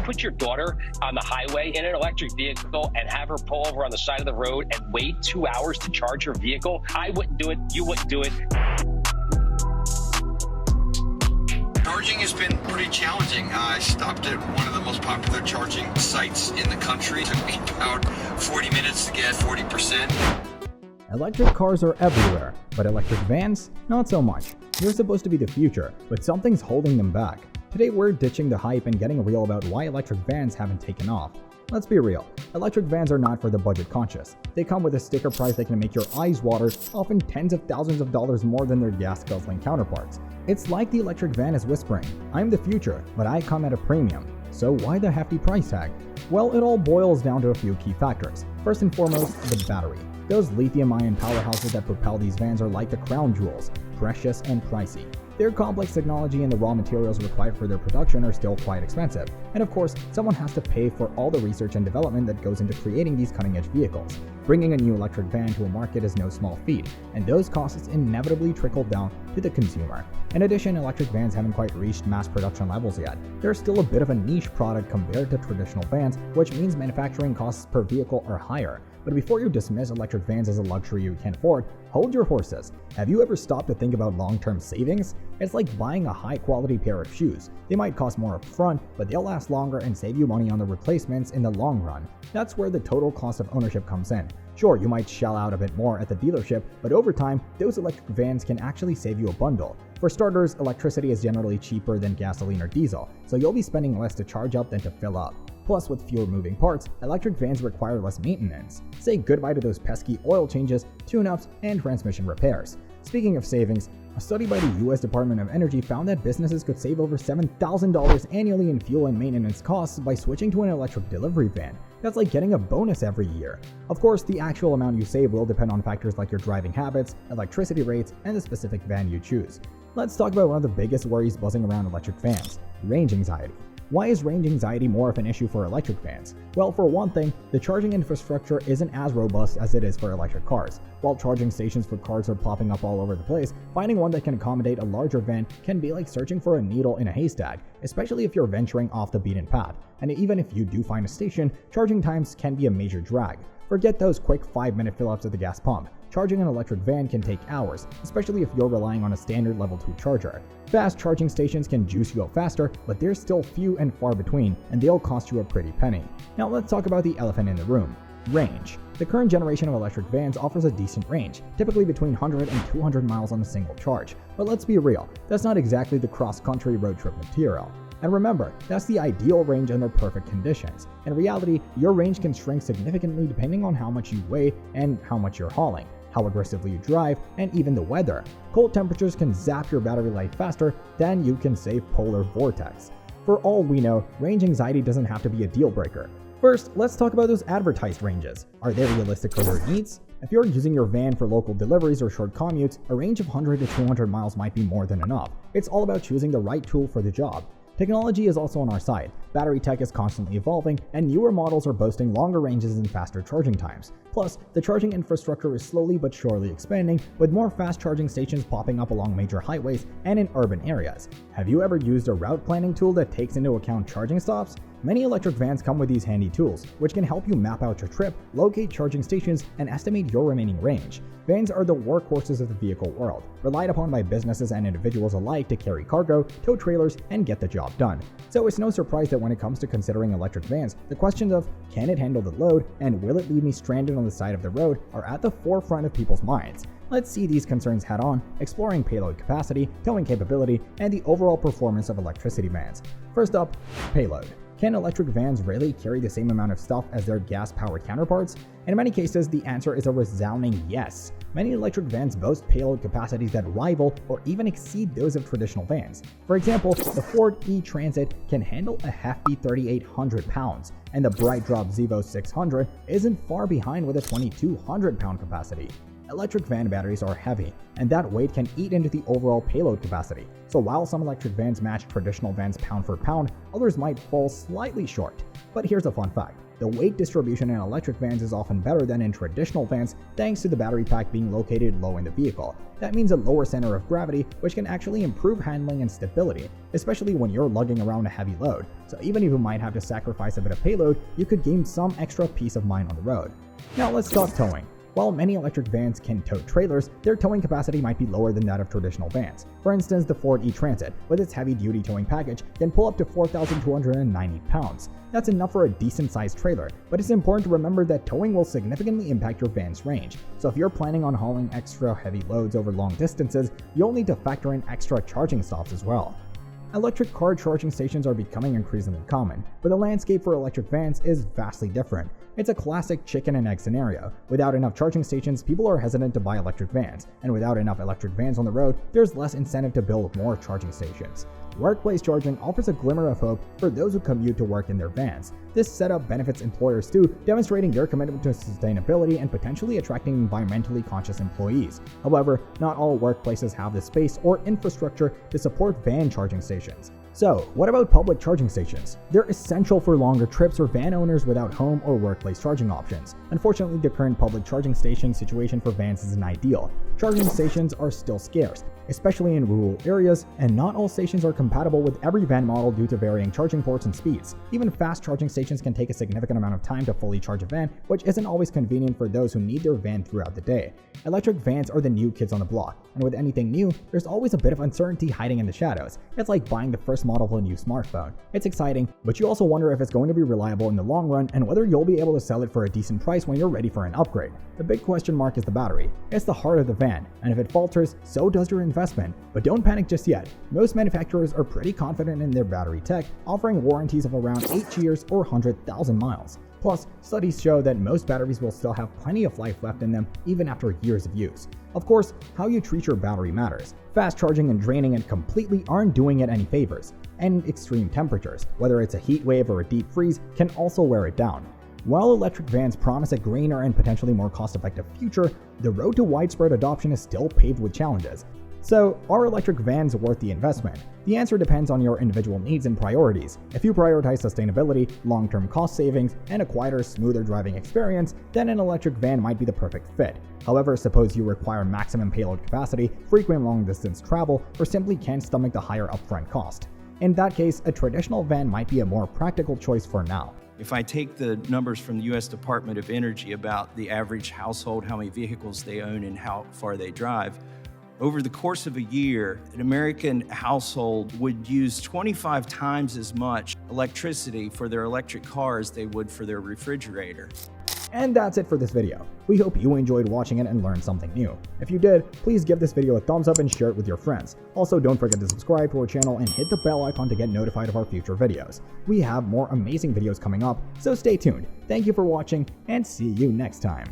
put your daughter on the highway in an electric vehicle and have her pull over on the side of the road and wait 2 hours to charge her vehicle? I wouldn't do it. You wouldn't do it. Charging has been pretty challenging. I stopped at one of the most popular charging sites in the country. It took me about 40 minutes to get 40%. Electric cars are everywhere, but electric vans? Not so much. They're supposed to be the future, but something's holding them back. Today we're ditching the hype and getting real about why electric vans haven't taken off. Let's be real, electric vans are not for the budget conscious. They come with a sticker price that can make your eyes water, often tens of thousands of dollars more than their gas-guzzling counterparts. It's like the electric van is whispering, I'm the future, but I come at a premium. So why the hefty price tag? Well, it all boils down to a few key factors. First and foremost, the battery. Those lithium-ion powerhouses that propel these vans are like the crown jewels, precious and pricey. Their complex technology and the raw materials required for their production are still quite expensive. And of course, someone has to pay for all the research and development that goes into creating these cutting-edge vehicles. Bringing a new electric van to a market is no small feat, and those costs inevitably trickle down to the consumer. In addition, electric vans haven't quite reached mass production levels yet. They're still a bit of a niche product compared to traditional vans, which means manufacturing costs per vehicle are higher. But before you dismiss electric vans as a luxury you can't afford, hold your horses. Have you ever stopped to think about long-term savings? It's like buying a high-quality pair of shoes. They might cost more up front, but they'll last longer and save you money on the replacements in the long run. That's where the total cost of ownership comes in. Sure, you might shell out a bit more at the dealership, but over time, those electric vans can actually save you a bundle. For starters, electricity is generally cheaper than gasoline or diesel, so you'll be spending less to charge up than to fill up. Plus, with fewer moving parts, electric vans require less maintenance. Say goodbye to those pesky oil changes, tune-ups, and transmission repairs. Speaking of savings, a study by the US Department of Energy found that businesses could save over $7,000 annually in fuel and maintenance costs by switching to an electric delivery van. That's like getting a bonus every year. Of course, the actual amount you save will depend on factors like your driving habits, electricity rates, and the specific van you choose. Let's talk about one of the biggest worries buzzing around electric vans: range anxiety. Why is range anxiety more of an issue for electric vans? Well, for one thing, the charging infrastructure isn't as robust as it is for electric cars. While charging stations for cars are popping up all over the place, finding one that can accommodate a larger van can be like searching for a needle in a haystack, especially if you're venturing off the beaten path. And even if you do find a station, charging times can be a major drag. Forget those quick 5-minute fill-ups at the gas pump. Charging an electric van can take hours, especially if you're relying on a standard level 2 charger. Fast charging stations can juice you up faster, but they're still few and far between, and they'll cost you a pretty penny. Now let's talk about the elephant in the room: range. The current generation of electric vans offers a decent range, typically between 100 and 200 miles on a single charge. But let's be real, that's not exactly the cross-country road trip material. And remember, that's the ideal range under perfect conditions. In reality, your range can shrink significantly depending on how much you weigh and how much you're hauling, how aggressively you drive, and even the weather. Cold temperatures can zap your battery life faster than you can save polar vortex. For all we know, range anxiety doesn't have to be a deal breaker. First, let's talk about those advertised ranges. Are they realistic for your needs? If you're using your van for local deliveries or short commutes, a range of 100 to 200 miles might be more than enough. It's all about choosing the right tool for the job. Technology is also on our side. Battery tech is constantly evolving, and newer models are boasting longer ranges and faster charging times. Plus, the charging infrastructure is slowly but surely expanding, with more fast charging stations popping up along major highways and in urban areas. Have you ever used a route planning tool that takes into account charging stops? Many electric vans come with these handy tools, which can help you map out your trip, locate charging stations, and estimate your remaining range. Vans are the workhorses of the vehicle world, relied upon by businesses and individuals alike to carry cargo, tow trailers, and get the job done. So it's no surprise that when it comes to considering electric vans, the questions of can it handle the load and will it leave me stranded on the side of the road are at the forefront of people's minds. Let's see these concerns head on, exploring payload capacity, towing capability, and the overall performance of electricity vans. First up, payload. Can electric vans really carry the same amount of stuff as their gas-powered counterparts? In many cases, the answer is a resounding yes. Many electric vans boast payload capacities that rival or even exceed those of traditional vans. For example, the Ford E-Transit can handle a hefty 3,800 pounds, and the BrightDrop Zevo 600 isn't far behind with a 2,200 pound capacity. Electric van batteries are heavy, and that weight can eat into the overall payload capacity. So while some electric vans match traditional vans pound for pound, others might fall slightly short. But here's a fun fact. The weight distribution in electric vans is often better than in traditional vans thanks to the battery pack being located low in the vehicle. That means a lower center of gravity, which can actually improve handling and stability, especially when you're lugging around a heavy load. So even if you might have to sacrifice a bit of payload, you could gain some extra peace of mind on the road. Now let's talk towing. While many electric vans can tow trailers, their towing capacity might be lower than that of traditional vans. For instance, the Ford E-Transit, with its heavy-duty towing package, can pull up to 4,290 pounds. That's enough for a decent-sized trailer, but it's important to remember that towing will significantly impact your van's range. So if you're planning on hauling extra heavy loads over long distances, you'll need to factor in extra charging stops as well. Electric car charging stations are becoming increasingly common, but the landscape for electric vans is vastly different. It's a classic chicken and egg scenario. Without enough charging stations, people are hesitant to buy electric vans, and without enough electric vans on the road, there's less incentive to build more charging stations. Workplace charging offers a glimmer of hope for those who commute to work in their vans. This setup benefits employers too, demonstrating their commitment to sustainability and potentially attracting environmentally conscious employees. However, not all workplaces have the space or infrastructure to support van charging stations. So, what about public charging stations? They're essential for longer trips or van owners without home or workplace charging options. Unfortunately, the current public charging station situation for vans isn't ideal. Charging stations are still scarce, especially in rural areas, and not all stations are compatible with every van model due to varying charging ports and speeds. Even fast charging stations can take a significant amount of time to fully charge a van, which isn't always convenient for those who need their van throughout the day. Electric vans are the new kids on the block, and with anything new, there's always a bit of uncertainty hiding in the shadows. It's like buying the first model of a new smartphone. It's exciting, but you also wonder if it's going to be reliable in the long run and whether you'll be able to sell it for a decent price when you're ready for an upgrade. The big question mark is the battery. It's the heart of the van, and if it falters, so does your investment. But don't panic just yet. Most manufacturers are pretty confident in their battery tech, offering warranties of around 8 years or 100,000 miles. Plus, studies show that most batteries will still have plenty of life left in them even after years of use. Of course, how you treat your battery matters. Fast charging and draining it completely aren't doing it any favors, and extreme temperatures, whether it's a heat wave or a deep freeze, can also wear it down. While electric vans promise a greener and potentially more cost-effective future, the road to widespread adoption is still paved with challenges. So, are electric vans worth the investment? The answer depends on your individual needs and priorities. If you prioritize sustainability, long-term cost savings, and a quieter, smoother driving experience, then an electric van might be the perfect fit. However, suppose you require maximum payload capacity, frequent long-distance travel, or simply can't stomach the higher upfront cost. In that case, a traditional van might be a more practical choice for now. If I take the numbers from the U.S. Department of Energy about the average household, how many vehicles they own and how far they drive, over the course of a year, an American household would use 25 times as much electricity for their electric car as they would for their refrigerator. And that's it for this video. We hope you enjoyed watching it and learned something new. If you did, please give this video a thumbs up and share it with your friends. Also, don't forget to subscribe to our channel and hit the bell icon to get notified of our future videos. We have more amazing videos coming up, so stay tuned. Thank you for watching, and see you next time.